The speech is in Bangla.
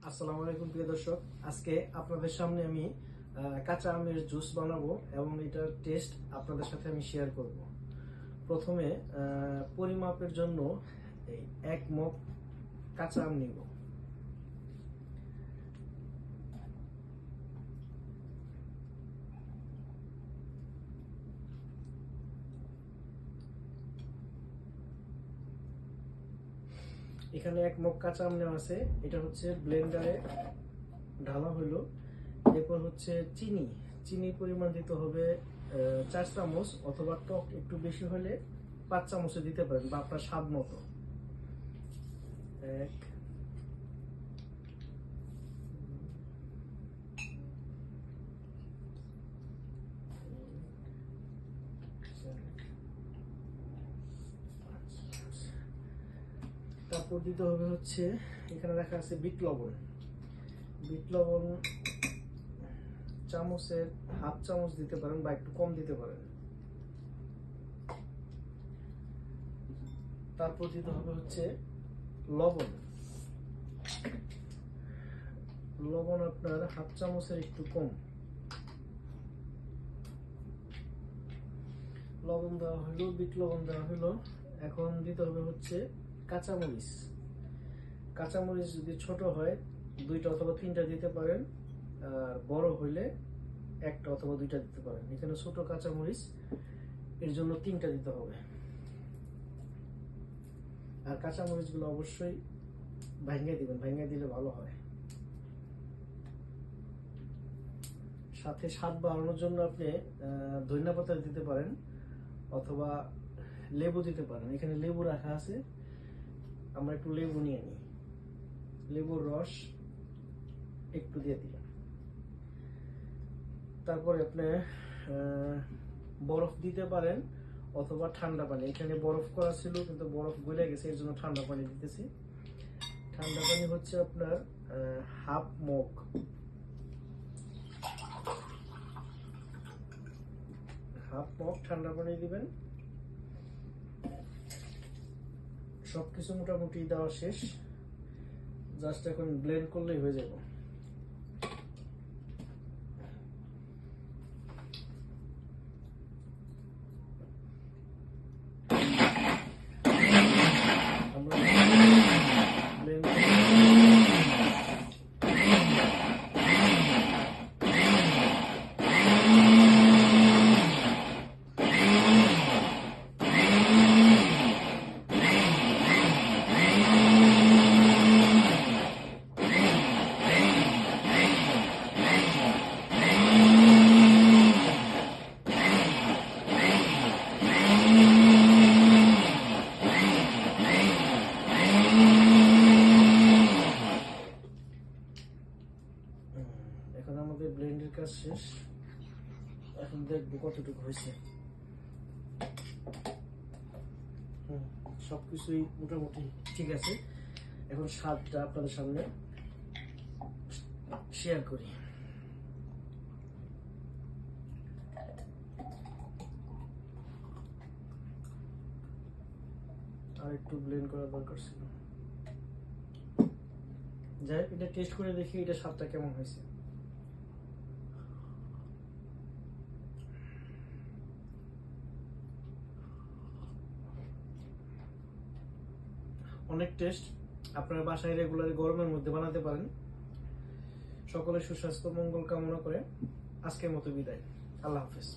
আসসালামু আলাইকুম প্রিয় দর্শক, আজকে আপনাদের সামনে আমি কাঁচা আমের জুস বানাবো এবং এটার টেস্ট আপনাদের সাথে আমি শেয়ার করব। প্রথমে পরিমাপের জন্য এই 1 মগ কাঁচা আম নিব। এখানে 1 মগ কাঁচা আম নেওয়া আছে, এটা হচ্ছে ব্লেন্ডারে ঢালা হলো। এরপর হচ্ছে চিনির পরিমাণ দিতে হবে 4 চামচ, অথবা টক একটু বেশি হলে 5 চামচে দিতে পারেন বা আপনার স্বাদ মতো। এক তারপর দিতে হবে হচ্ছে, এখানে রাখা আছে বিট লবণ। চামচের হাফ চামচ দিতে পারেন বা একটু কম দিতে পারেন। তারপর দিতে হবে হচ্ছে লবণ আপনার হাফ চামচের একটু কম। লবণ দেওয়া হলো, বিট লবণ দেওয়া হলো। এখন দিতে হবে হচ্ছে কাঁচামরিচ যদি ছোট হয় 2টা অথবা 3টা দিতে পারেন, আর বড় হইলে 1টা অথবা 2টা দিতে পারেন। এখানে ছোট কাঁচামরিচ, এর জন্য 3টা দিতে হবে। আর কাঁচামরিচগুলো অবশ্যই ভাঙিয়ে দিবেন, ভাঙিয়ে দিলে ভালো হয়। সাথে স্বাদ বাড়ানোর জন্য আপনি ধনিয়া পাতা দিতে পারেন অথবা লেবু দিতে পারেন। এখানে লেবু রাখা আছে, আমরা একটু লেবু নিয়ে নিই। লেবুর রস একটু দিয়ে দিলাম। তারপরে আপনি বরফ দিতে পারেন অথবা ঠান্ডা পানি। এখানে বরফ করা ছিল কিন্তু বরফ গলে গেছে, এর জন্য ঠান্ডা পানি দিতেছি। ঠান্ডা পানি হচ্ছে আপনার হাফ মগ। ঠান্ডা পানি দিবেন। সবকিছু মোটামুটি দেওয়া শেষ, জাস্ট এখন ব্লেন্ড করলেই হয়ে যাবে। এখন আমাদের ব্লেন্ডের কাজ শেষ, এখন দেখবো কতটুকু হয়েছে। সবকিছুই মোটামুটি ঠিক আছে। এখন স্বাদটা আপনাদের সামনে শেয়ার করি। আর একটু ব্লেন্ড করা দরকার ছিল। যাই হোক, এটা টেস্ট করে দেখি এটা স্বাদটা কেমন হয়েছে। অনেক টেস্ট। আপনারা বাসায় রেগুলার গরমের মধ্যে বানাতে পারেন। সকলের সুস্বাস্থ্য মঙ্গল কামনা করে আজকের মতো বিদায়। আল্লাহ হাফেজ।